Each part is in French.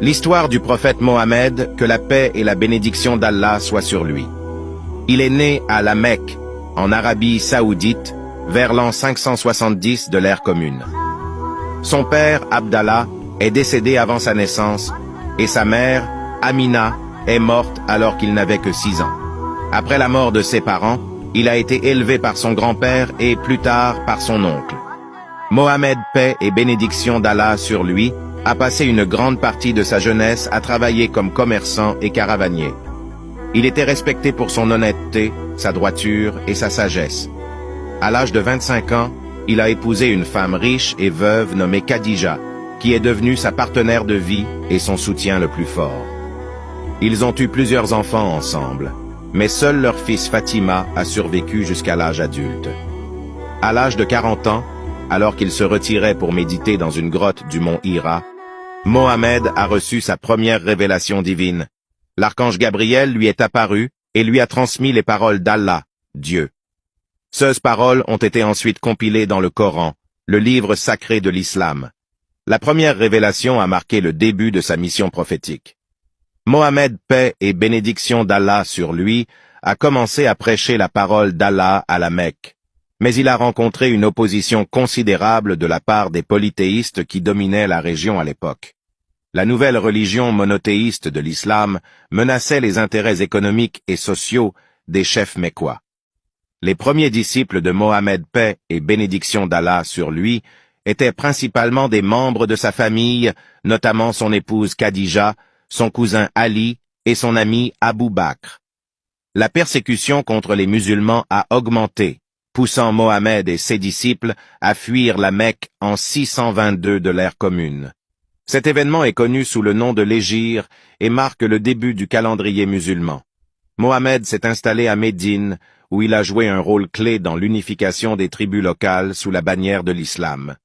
L'histoire du prophète Mohammed, que la paix et la bénédiction d'Allah soient sur lui. Il est né à la Mecque, en Arabie Saoudite, vers l'an 570 de l'ère commune. Son père, Abdallah, est décédé avant sa naissance, et sa mère, Amina, est morte alors qu'il n'avait que 6 ans. Après la mort de ses parents, il a été élevé par son grand-père et plus tard par son oncle. Mohammed, paix et bénédiction d'Allah sur lui, a passé une grande partie de sa jeunesse à travailler comme commerçant et caravanier. Il était respecté pour son honnêteté, sa droiture et sa sagesse. À l'âge de 25 ans, il a épousé une femme riche et veuve nommée Khadija, qui est devenue sa partenaire de vie et son soutien le plus fort. Ils ont eu plusieurs enfants ensemble, mais seul leur fils Fatima a survécu jusqu'à l'âge adulte. À l'âge de 40 ans, alors qu'il se retirait pour méditer dans une grotte du mont Hira, Mohammed a reçu sa première révélation divine. L'archange Gabriel lui est apparu et lui a transmis les paroles d'Allah, Dieu. Ces paroles ont été ensuite compilées dans le Coran, le livre sacré de l'islam. La première révélation a marqué le début de sa mission prophétique. Mohammed, paix et bénédiction d'Allah sur lui, a commencé à prêcher la parole d'Allah à la Mecque. Mais il a rencontré une opposition considérable de la part des polythéistes qui dominaient la région à l'époque. La nouvelle religion monothéiste de l'islam menaçait les intérêts économiques et sociaux des chefs mécois. Les premiers disciples de Mohammed, paix et bénédiction d'Allah sur lui, étaient principalement des membres de sa famille, notamment son épouse Khadija, son cousin Ali et son ami Abu Bakr. La persécution contre les musulmans a augmenté, poussant Mohammed et ses disciples à fuir la Mecque en 622 de l'ère commune. Cet événement est connu sous le nom de l'Hégire et marque le début du calendrier musulman. Mohammed s'est installé à Médine, où il a joué un rôle clé dans l'unification des tribus locales sous la bannière de l'islam.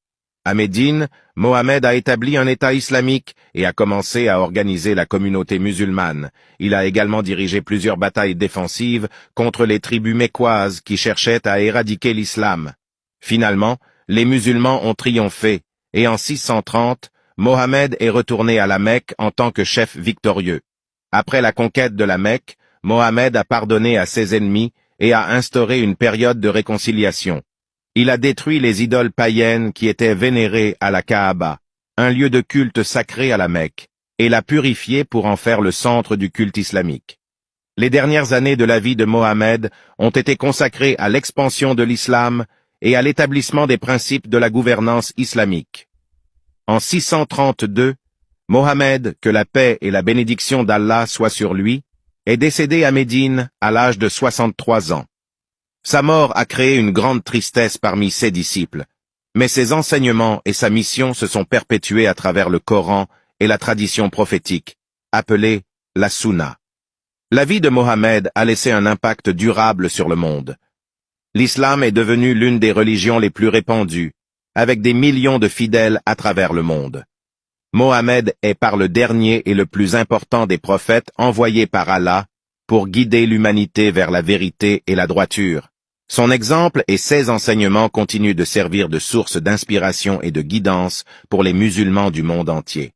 À Médine, Mohammed a établi un État islamique et a commencé à organiser la communauté musulmane. Il a également dirigé plusieurs batailles défensives contre les tribus mécoises qui cherchaient à éradiquer l'islam. Finalement, les musulmans ont triomphé et en 630, Mohammed est retourné à la Mecque en tant que chef victorieux. Après la conquête de la Mecque, Mohammed a pardonné à ses ennemis et a instauré une période de réconciliation. Il a détruit les idoles païennes qui étaient vénérées à la Kaaba, un lieu de culte sacré à la Mecque, et l'a purifié pour en faire le centre du culte islamique. Les dernières années de la vie de Mohammed ont été consacrées à l'expansion de l'islam et à l'établissement des principes de la gouvernance islamique. En 632, Mohammed, que la paix et la bénédiction d'Allah soient sur lui, est décédé à Médine à l'âge de 63 ans. Sa mort a créé une grande tristesse parmi ses disciples, mais ses enseignements et sa mission se sont perpétués à travers le Coran et la tradition prophétique, appelée la Sunna. La vie de Mohammed a laissé un impact durable sur le monde. L'islam est devenu l'une des religions les plus répandues, avec des millions de fidèles à travers le monde. Mohammed est par le dernier et le plus important des prophètes envoyés par Allah pour guider l'humanité vers la vérité et la droiture. Son exemple et ses enseignements continuent de servir de source d'inspiration et de guidance pour les musulmans du monde entier.